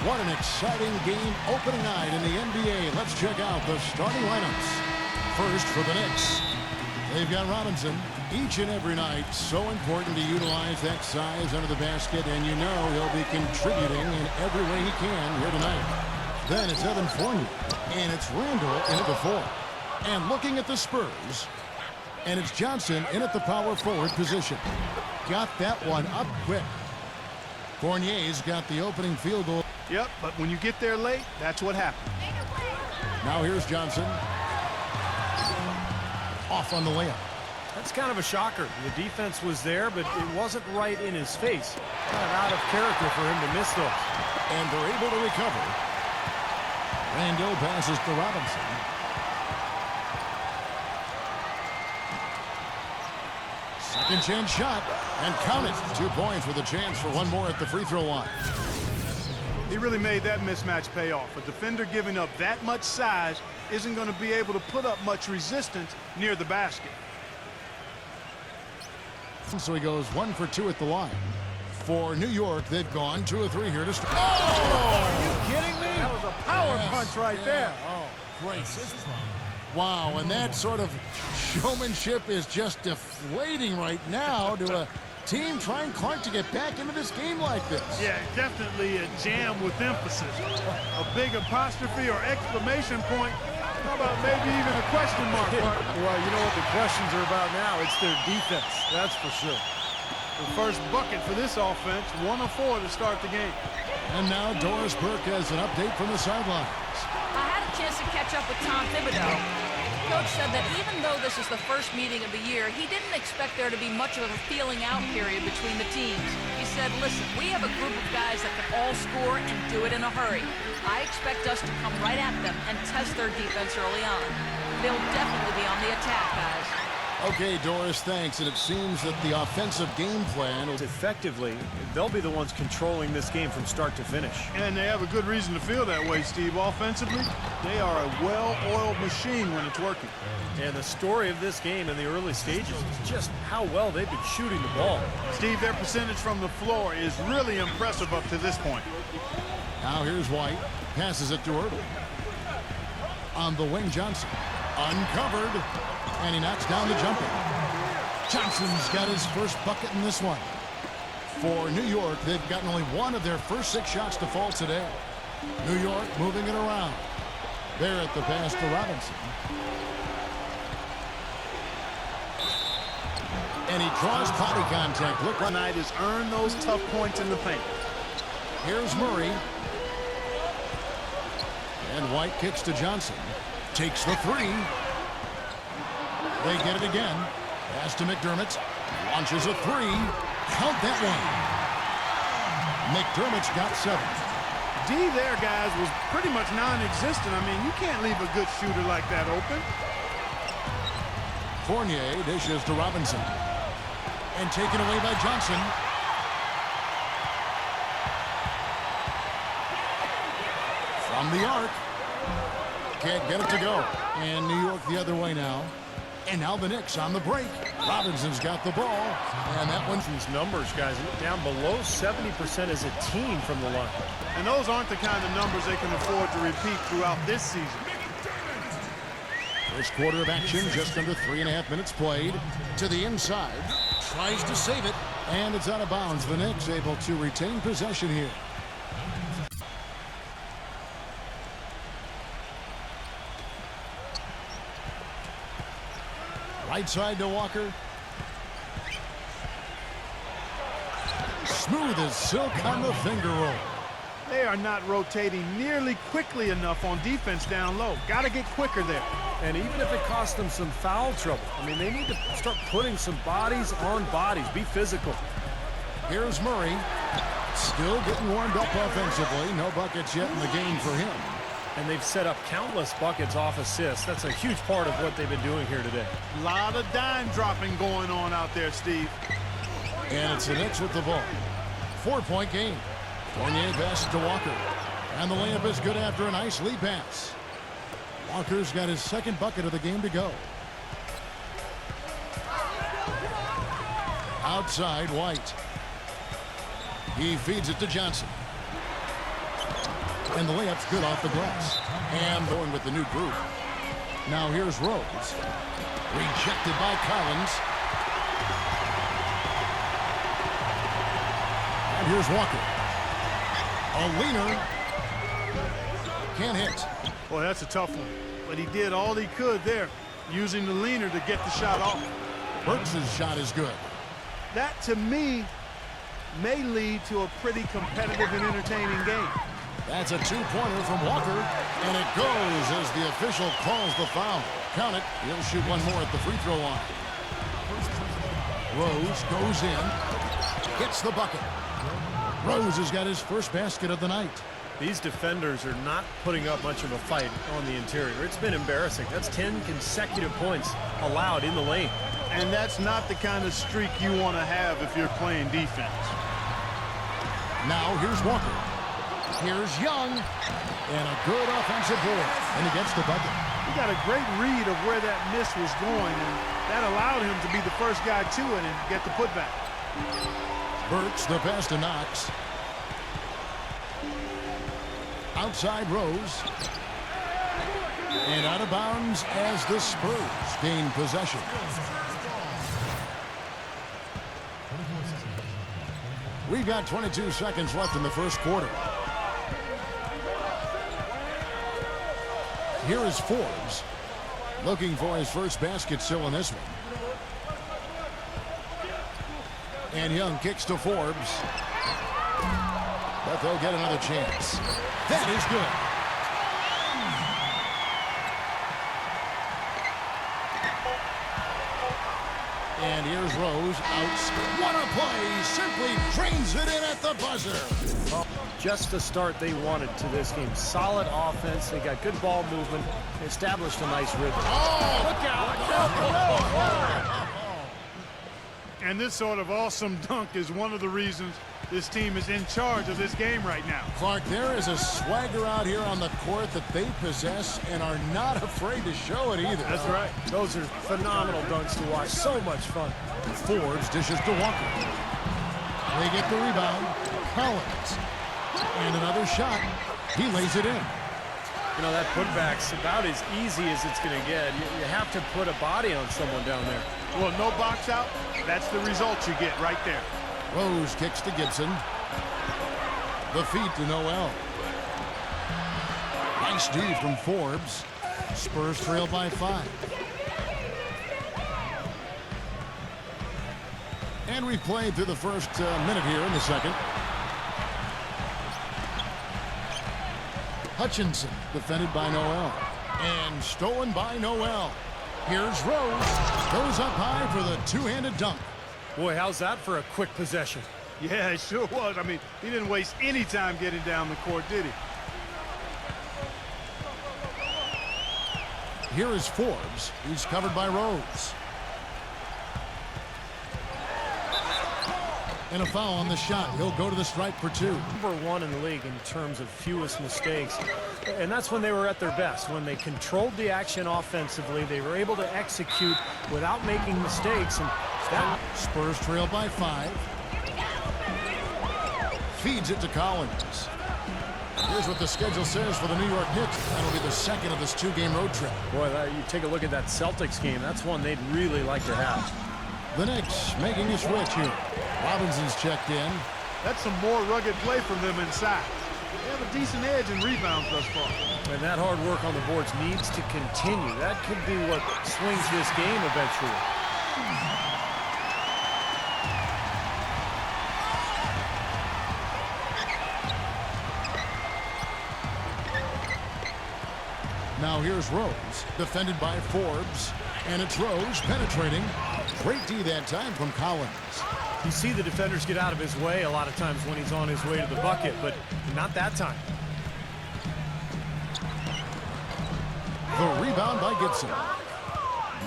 What an exciting game opening night in the NBA. Let's check out the starting lineups. First for the Knicks, they've got Robinson. Each and every night, so important to utilize that size under the basket, and you know he'll be contributing in every way he can here tonight. Then it's Evan Fournier, and it's Randall in at the 4. And looking at the Spurs, and it's Johnson in at the power forward position. Got that one up quick. Fournier's got the opening field goal. Yep, but when you get there late, that's what happened. Now here's Johnson. Off on the layup. That's kind of a shocker. The defense was there, but it wasn't right in his face. Kind of out of character for him to miss those. And they're able to recover. Randall passes to Robinson. Second chance shot, and count it. 2 points with a chance for one more at the free throw line. He really made that mismatch pay off. A defender giving up that much size isn't going to be able to put up much resistance near the basket. So he goes 1 for 2 at the line. For New York, they've gone 2 of 3 here to start. Oh! Are you kidding me? That was a power punch right there. Oh, great. Wow, and that sort of showmanship is just deflating right now to a team trying Clark to get back into this game like this. Yeah, definitely a jam with emphasis. A big apostrophe or exclamation point. How about maybe even a question mark? Well, you know what the questions are about now? It's their defense, that's for sure. The first bucket for this offense, 1 of 4 to start the game. And now Doris Burke has an update from the sidelines. I had a chance to catch up with Tom Thibodeau. Coach said that even though this is the first meeting of the year, he didn't expect there to be much of a feeling out period between the teams. He said, listen, we have a group of guys that can all score and do it in a hurry. I expect us to come right at them and test their defense early on. They'll definitely be on the attack, guys. Okay, Doris, thanks. And it seems that the offensive game plan will... Effectively, they'll be the ones controlling this game from start to finish. And they have a good reason to feel that way, Steve. Offensively, they are a well-oiled machine when it's working. And the story of this game in the early stages is just how well they've been shooting the ball. Steve, their percentage from the floor is really impressive up to this point. Now here's White. Passes it to Ertl. On the wing, Johnson. Uncovered. And he knocks down the jumper. Johnson's got his first bucket in this one. For New York, they've gotten only 1 of their first 6 shots to fall today. New York moving it around. There at the pass to Robinson. And he draws body contact. Look, Tonight is earn those tough points in the paint. here's Murray. And White kicks to Johnson. Takes the 3. They get it again. Pass to McDermott. Launches a 3. Count that one. McDermott's got 7. D there, guys, was pretty much non-existent. I mean, you can't leave a good shooter like that open. Fournier dishes to Robinson. And taken away by Johnson. From the arc. Can't get it to go. And New York the other way now. And now the Knicks on the break. Robinson's got the ball. And that one's These numbers, guys, down below 70% as a team from the line. And those aren't the kind of numbers they can afford to repeat throughout this season. first quarter of action, just under 3.5 minutes played. To the inside. Tries to save it. And it's out of bounds. The Knicks able to retain possession here. Right side to Walker. Smooth as silk on the finger roll. They are not rotating nearly quickly enough on defense down low. Got to get quicker there. And even if it costs them some foul trouble, I mean, they need to start putting some bodies on bodies. Be physical. Here's Murray. Still getting warmed up offensively. No buckets yet in the game for him. And they've set up countless buckets off assists. That's a huge part of what they've been doing here today. A lot of dime dropping going on out there, Steve. And it's the Knicks with the ball. 4-point game. Fournier passes to Walker. And the layup is good after a nice lead pass. Walker's got his second bucket of the game to go. Outside, White. He feeds it to Johnson. And the layup's good off the glass. And going with the new group. Now here's Rose. Rejected by Collins. And here's Walker. A leaner. Can't hit. Boy, that's a tough one. But he did all he could there, using the leaner to get the shot off. Burks' shot is good. That, to me, may lead to a pretty competitive and entertaining game. That's a two-pointer from Walker. And it goes as the official calls the foul. Count it. He'll shoot one more at the free throw line. Rose goes in. Gets the bucket. Rose has got his first basket of the night. These defenders are not putting up much of a fight on the interior. It's been embarrassing. That's 10 consecutive points allowed in the lane. And that's not the kind of streak you want to have if you're playing defense. Now here's Walker. Here's Young. And a good offensive board. And he gets the bucket. He got a great read of where that miss was going, and that allowed him to be the first guy to it and get the putback. Burks the pass to Knox. Outside Rose. And out of bounds as the Spurs gain possession. We've got 22 seconds left in the first quarter. Here is Forbes, looking for his first basket still in this one. And Young kicks to Forbes. But they'll get another chance. That is good. And here's Rose out. What a play! Simply drains it in at the buzzer. Well, just the start they wanted to this game. Solid offense. They got good ball movement. Established a nice rhythm. Oh, look out! And this sort of awesome dunk is one of the reasons this team is in charge of this game right now. Clark, there is a swagger out here on the court that they possess and are not afraid to show it either. That's right. Those are phenomenal dunks to watch. So much fun. Forbes dishes to Walker. They get the rebound. Collins. And another shot. He lays it in. You know, that putback's about as easy as it's going to get. You have to put a body on someone down there. Well, no box out. That's the result you get right there. Rose kicks to Gibson. The feed to Noel. Nice D from Forbes. Spurs trail by 5. And we've played through the first minute here in the second. Hutchinson defended by Noel. And stolen by Noel. Here's Rose. Goes up high for the two-handed dunk. Boy, how's that for a quick possession? Yeah, it sure was. I mean, he didn't waste any time getting down the court, did he? Here is Forbes. He's covered by Rose. And a foul on the shot. He'll go to the stripe for 2. Number 1 in the league in terms of fewest mistakes. And that's when they were at their best. When they controlled the action offensively, they were able to execute without making mistakes. And that Spurs trail by 5. Feeds it to Collins. Here's what the schedule says for the New York Knicks. That'll be the second of this 2-game road trip. boy, you take a look at that Celtics game. That's one they'd really like to have. The Knicks making a switch here. Robinson's checked in. That's some more rugged play from them inside. They have a decent edge in rebounds thus far. And that hard work on the boards needs to continue. That could be what swings this game eventually. Now here's Rose, defended by Forbes. And it's Rose penetrating. Great D that time from Collins. You see the defenders get out of his way a lot of times when he's on his way to the bucket, but not that time. The rebound by Gibson.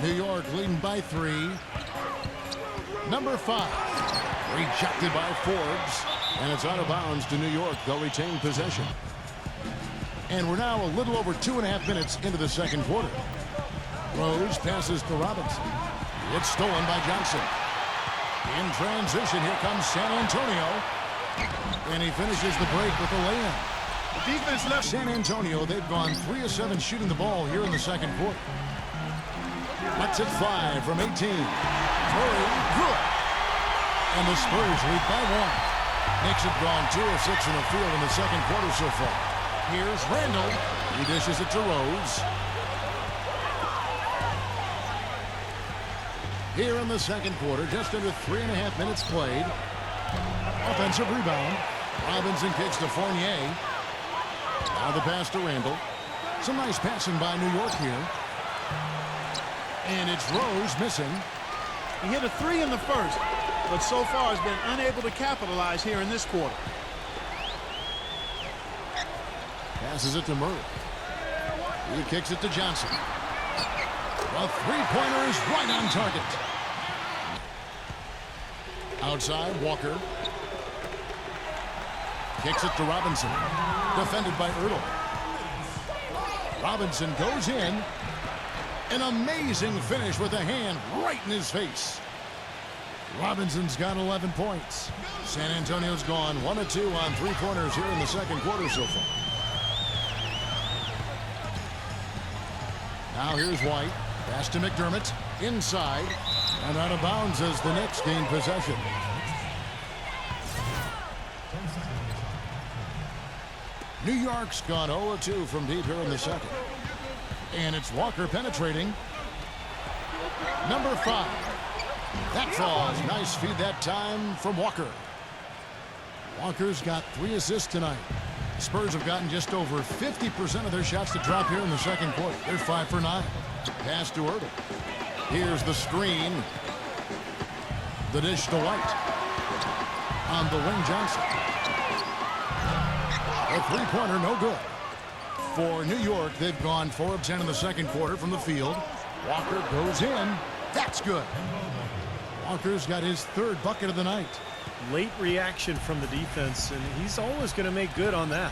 New York leading by 3. Number 5. Rejected by Forbes. And it's out of bounds to New York. They'll retain possession. And we're now a little over 2.5 minutes into the second quarter. Rose passes to Robinson. It's stolen by Johnson. In transition, here comes San Antonio. And he finishes the break with a layup. Defense left. San Antonio, they've gone 3 of 7 shooting the ball here in the second quarter. Lets it fly from 18. Murray, good. And the Spurs lead by 1. Knicks have gone 2 of 6 in the field in the second quarter so far. Here's Randall. He dishes it to Rose. Here in the second quarter, just under 3.5 minutes played. Offensive rebound. Robinson kicks to Fournier. Now the pass to Randall. Some nice passing by New York here. And it's Rose missing. He hit a 3 in the first, but so far has been unable to capitalize here in this quarter. Passes it to Murray. He kicks it to Johnson. A three-pointer is right on target. Outside, Walker. Kicks it to Robinson. Defended by Ertl. Robinson goes in. An amazing finish with a hand right in his face. Robinson's got 11 points. San Antonio's gone 1 of 2 on three-pointers here in the second quarter so far. Now here's White. Pass to McDermott. Inside. And out of bounds as the Knicks gain possession. New York's gone 0 of 2 from deep here in the second. And it's Walker penetrating. Number 5. That falls. Nice feed that time from Walker. Walker's got 3 assists tonight. The Spurs have gotten just over 50% of their shots to drop here in the second quarter. They're 5 for 9. Pass to Ertl. Here's the screen. The dish to White. On the wing, Johnson. A three-pointer, no good. For New York, they've gone 4 of 10 in the second quarter from the field. Walker goes in. That's good. Walker's got his 3rd bucket of the night. Late reaction from the defense, and he's always going to make good on that.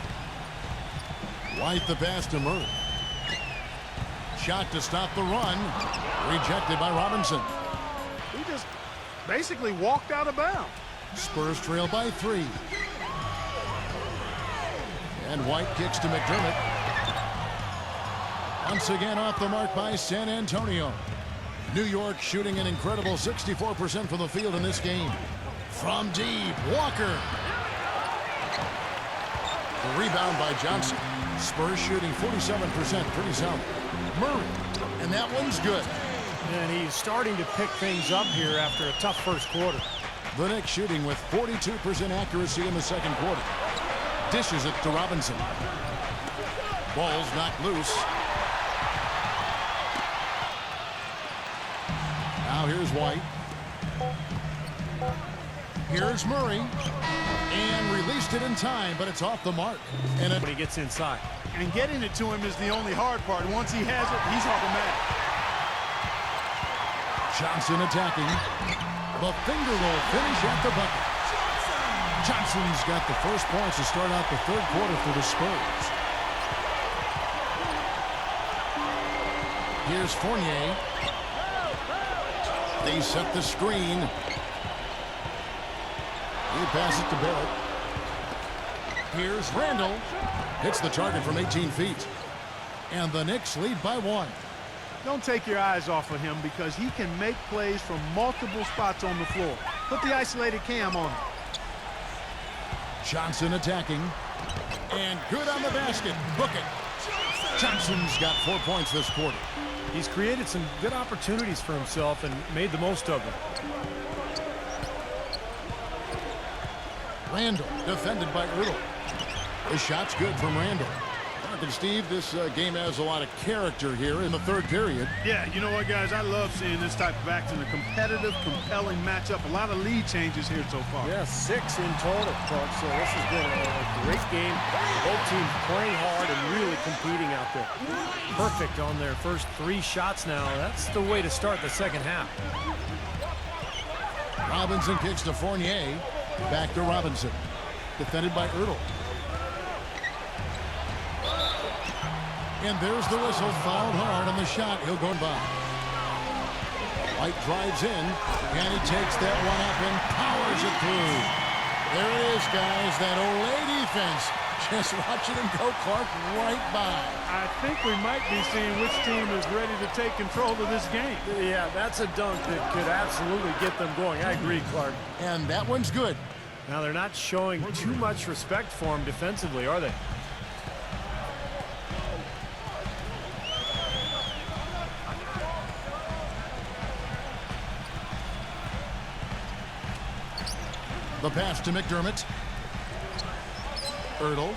White the pass to Murray. Shot to stop the run. Rejected by Robinson. He just basically walked out of bounds. Spurs trail by 3. And White kicks to McDermott. Once again off the mark by San Antonio. New York shooting an incredible 64% from the field in this game. From deep, Walker. The rebound by Johnson. Spurs shooting 47%, pretty solid. Murray, and that one's good. And he's starting to pick things up here after a tough first quarter. The Knicks shooting with 42% accuracy in the second quarter. Dishes it to Robinson. Ball's knocked loose. Now here's White. Here's Murray. And released it in time, but it's off the mark. And When he gets inside. And getting it to him is the only hard part. Once he has it, he's automatic. Johnson attacking. The finger roll finish at the bucket. Johnson's got the first points to start out the third quarter for the Spurs. Here's Fournier. They set the screen. He passes it to Barrett. Here's Randall. Hits the target from 18 feet. And the Knicks lead by 1. Don't take your eyes off of him because he can make plays from multiple spots on the floor. Put the isolated cam on him. Johnson attacking. And good on the basket. Book it. Johnson's got 4 points this quarter. He's created some good opportunities for himself and made the most of them. Randall, defended by Ertl. The shot's good from Randall. And Steve, this game has a lot of character here in the third period. Yeah, you know what, guys? I love seeing this type of action. A competitive, compelling matchup. A lot of lead changes here so far. Yeah, 6 in total, Clark. So this has been a great game. Both teams playing hard and really competing out there. Perfect on their first 3 shots now. That's the way to start the second half. Robinson kicks to Fournier. Back to Robinson. Defended by Ertl. And there's the whistle. Fouled hard on the shot. He'll go by. White drives in. And he takes that one up and powers it through. There it is, guys. That Olay defense Just watching him go, Clark, right by. I think we might be seeing which team is ready to take control of this game. Yeah, that's a dunk that could absolutely get them going. I agree, Clark. And that one's good. Now, they're not showing too much respect for him defensively, are they? The pass to McDermott. Ertl.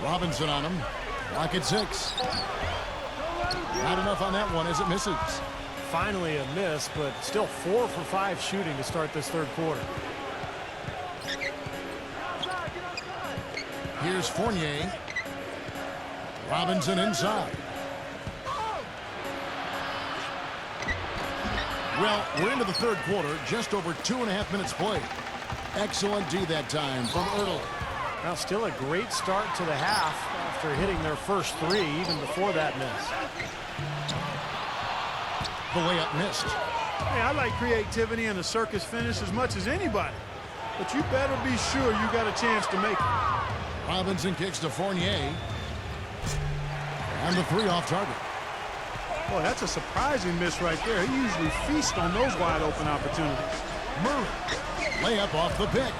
Robinson on him. Lock at 6. Not enough on that one as it misses. Finally a miss, but still 4 for 5 shooting to start this third quarter. Here's Fournier. Robinson inside. Well, we're into the third quarter, just over 2.5 minutes played. Excellent D that time from Ertl. Now, still a great start to the half after hitting their first 3, even before that miss. The layup missed. Hey, I like creativity and a circus finish as much as anybody. But you better be sure you got a chance to make it. Robinson kicks to Fournier. And the 3 off target. Boy, that's a surprising miss right there. He usually feasts on those wide open opportunities. Murray. Layup off the pick.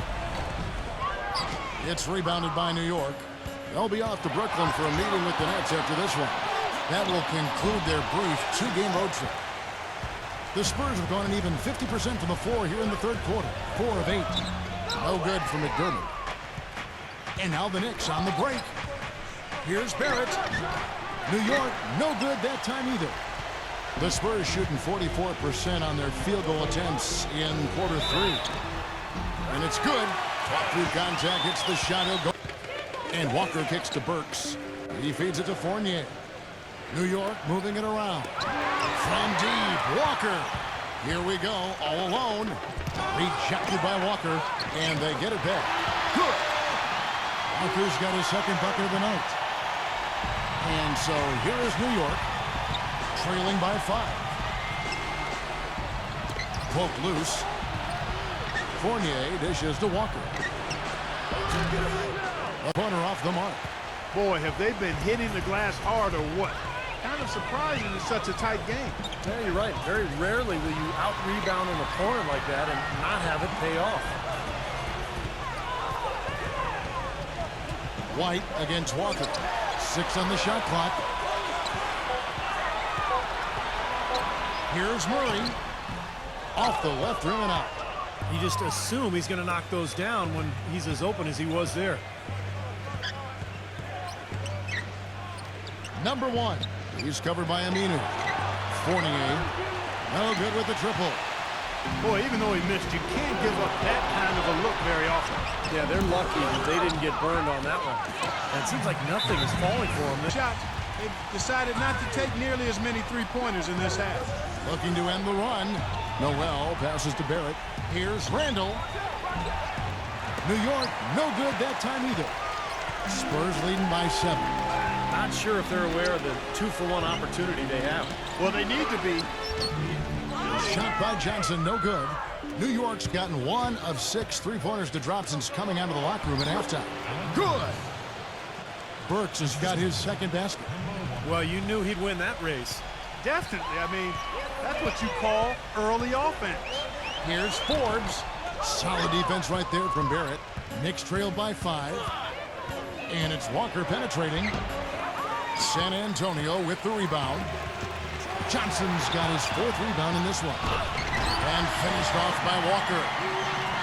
It's rebounded by New York. They'll be off to Brooklyn for a meeting with the Nets after this one. That will conclude their brief 2-game road trip. The Spurs have gone an even 50% from the floor here in the third quarter. 4 of 8. No good for McDermott. And now the Knicks on the break. Here's Barrett. New York, no good that time either. The Spurs shooting 44% on their field goal attempts in quarter 3. And it's good. Caught through contact, hits the shot, he'll go. And Walker kicks to Burks. He feeds it to Fournier. New York moving it around. From deep, Walker. Here we go, all alone. Rejected by Walker, and they get it back. Good. Walker's got his second bucket of the night. And so here is New York, trailing by 5. Poke loose. Fournier dishes to Walker. A punter off the mark. Boy, have they been hitting the glass hard or what? Kind of surprising in such a tight game. Yeah, you're right. Very rarely will you out-rebound an opponent like that and not have it pay off. White against Walker. 6 on the shot clock. Here's Murray. Off the left rim and out. You just assume he's going to knock those down when he's as open as he was there. Number 1. He's covered by Aminu. Fournier. No good with the triple. Boy, even though he missed, you can't give up that kind of a look very often. Yeah, they're lucky that they didn't get burned on that one. And it seems like nothing is falling for them. Shot. They've decided not to take nearly as many three-pointers in this half. Looking to end the run. Noel passes to Barrett. Here's Randall. New York, no good that time either. Spurs leading by 7. Not sure if they're aware of the 2-for-1 opportunity they have. Well, they need to be. Shot by Johnson, no good. New York's gotten 1 of 6 three-pointers to drop since coming out of the locker room at halftime. Good! Burks has got his second basket. Well, you knew he'd win that race. Definitely. I mean, that's what you call early offense. Here's Forbes. Solid defense right there from Barrett. Knicks trailed by 5. And it's Walker penetrating. San Antonio with the rebound. Johnson's got his 4th rebound in this one. And finished off by Walker.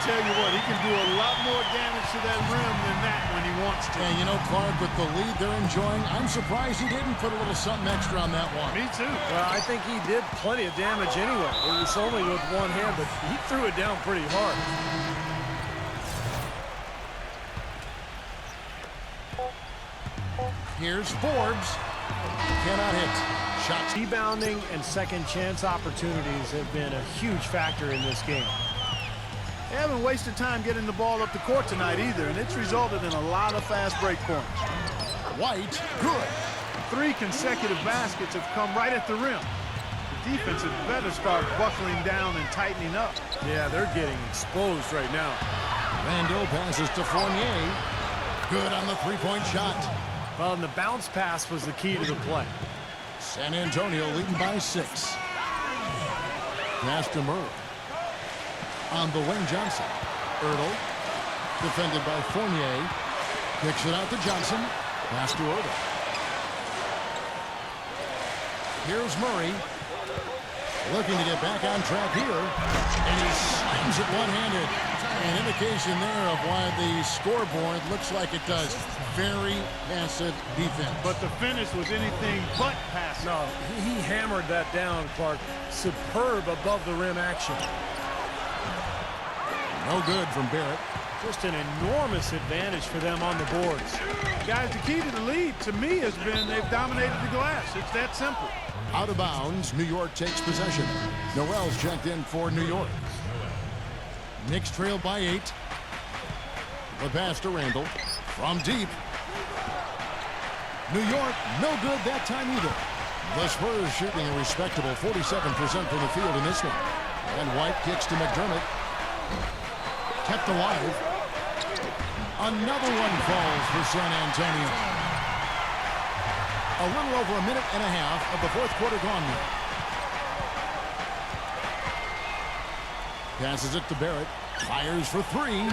Tell you what, he can do a lot more damage to that rim than that when he wants to. And you know, Clark, with the lead they're enjoying, I'm surprised he didn't put a little something extra on that one. Me too. Well, I think he did plenty of damage anyway. It was only with one hand, but he threw it down pretty hard. Here's Forbes. Cannot hit. Shots. Rebounding and second chance opportunities have been a huge factor in this game. They haven't wasted time getting the ball up the court tonight either, and it's resulted in a lot of fast break points. White, good. 3 consecutive baskets have come right at the rim. The defense had better start buckling down and tightening up. Yeah, they're getting exposed right now. Randall passes to Fournier. Good on the three-point shot. Well, and the bounce pass was the key to the play. San Antonio leading by 6. Pass to Murray. On the wing, Johnson. Ertl. Defended by Fournier. Kicks it out to Johnson. Pass to Ertl. Here's Murray. Looking to get back on track here. And he slams it one-handed. An indication there of why the scoreboard looks like it does. Very passive defense. But the finish was anything but passive. No, he hammered that down, Clark. Superb above the rim action. No good from Barrett. Just an enormous advantage for them on the boards. Guys, the key to the lead, to me, has been they've dominated the glass. It's that simple. Out of bounds, New York takes possession. Noel's checked in for New York. Knicks trail by 8. The pass to Randall. From deep. New York, no good that time either. The Spurs shooting a respectable 47% from the field in this one. And White kicks to McDermott. Kept alive. Another one falls for San Antonio. A little over a minute and a half of the fourth quarter gone now. Passes it to Barrett. Fires for 3.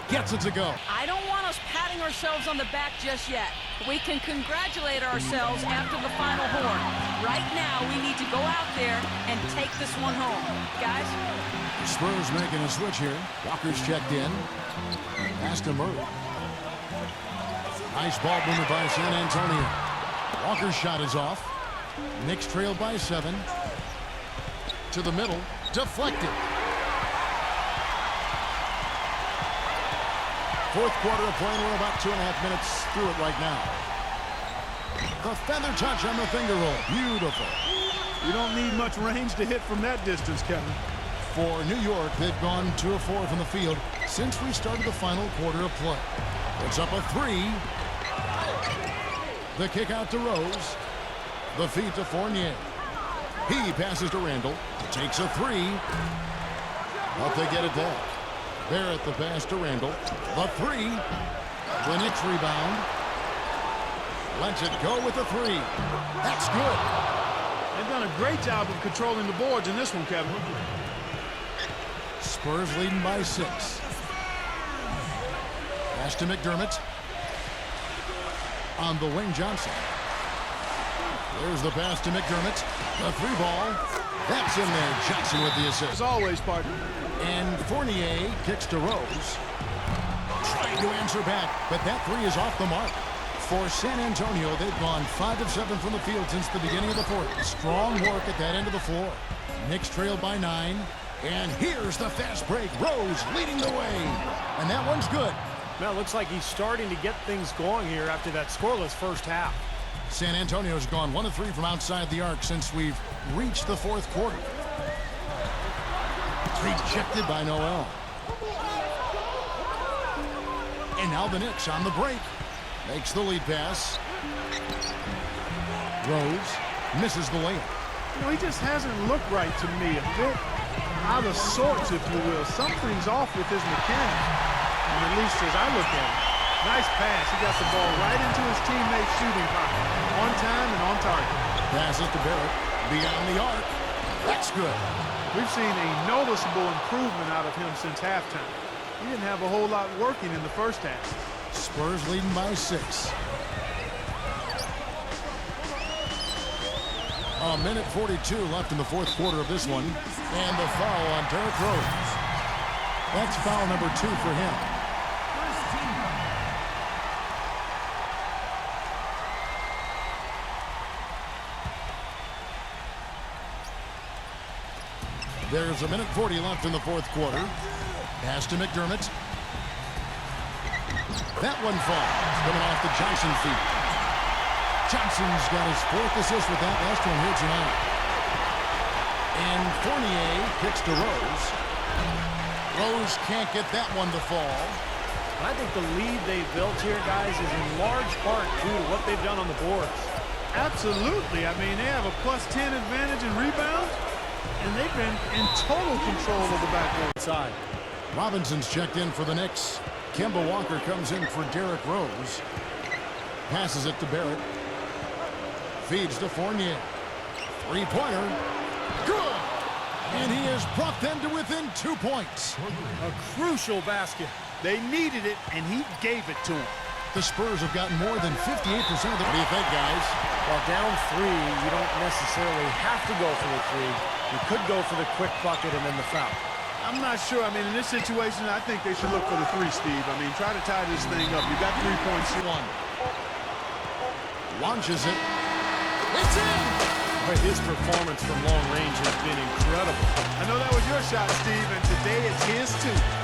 Gets it to go. I don't want us patting ourselves on the back just yet. We can congratulate ourselves after the final horn. Right now, we need to go out there and take this one home. Guys? The Spurs making a switch here. Walker's checked in. Pass to Murray. Nice ball movement by San Antonio. Walker's shot is off. Knicks trail by 7. To the middle. Deflected. Fourth quarter of play, and we're about 2.5 minutes through it right now. The feather touch on the finger roll. Beautiful. You don't need much range to hit from that distance, Kevin. For New York, they've gone 2 of 4 from the field since we started the final quarter of play. It's up a 3. The kick out to Rose. The feed to Fournier. He passes to Randall. Takes a 3. But they get it back. Barrett the pass to Randall. The 3. The Knicks rebound. Lets it go with the 3. That's good. They've done a great job of controlling the boards in this one, Kevin. Spurs leading by 6. Pass to McDermott. On the wing, Johnson. There's the pass to McDermott. The 3 ball. That's in there. Johnson with the assist. As always, partner. And Fournier kicks to Rose. Trying to answer back, but that 3 is off the mark. For San Antonio, they've gone 5 of 7 from the field since the beginning of the fourth. Strong work at that end of the floor. Knicks trail by 9. And here's the fast break. Rose leading the way. And that one's good. Now it looks like he's starting to get things going here after that scoreless first half. San Antonio's gone 1 of 3 from outside the arc since we've reached the fourth quarter. Rejected by Noel. And now the Knicks on the break. Makes the lead pass. Rose misses the layup. You know, he just hasn't looked right to me. A bit out of sorts, if you will. Something's off with his mechanics. And at least as I look at it. Nice pass. He got the ball right into his teammate's shooting pocket. On time and on target. Passes to Barrett. Beyond the arc. That's good. We've seen a noticeable improvement out of him since halftime. He didn't have a whole lot working in the first half. Spurs leading by 6. A minute 42 left in the fourth quarter of this one. And the foul on Derrick Rose. That's foul number 2 for him. There's a minute 40 left in the fourth quarter. Pass to McDermott. That one falls. Coming off the Johnson feet. Johnson's got his 4th assist with that last one here tonight. And Fournier kicks to Rose. Rose can't get that one to fall. I think the lead they've built here, guys, is in large part due to what they've done on the boards. Absolutely. I mean, they have a +10 advantage in rebounds, and they've been in total control of the backboard side. Robinson's checked in for the Knicks. Kemba Walker comes in for Derrick Rose. Passes it to Barrett. Feeds to Fournier. Three-pointer. Good! And he has brought them to within 2 points. A crucial basket. They needed it, and he gave it to them. The Spurs have gotten more than 58% of the... What do you think, guys? While down 3, you don't necessarily have to go for the 3. You could go for the quick bucket and then the foul. I'm not sure. I mean, in this situation, I think they should look for the 3, Steve. I mean, try to tie this thing up. You got 3 points. Launches it. It's in! But his performance from long range has been incredible. I know that was your shot, Steve, and today it's his too.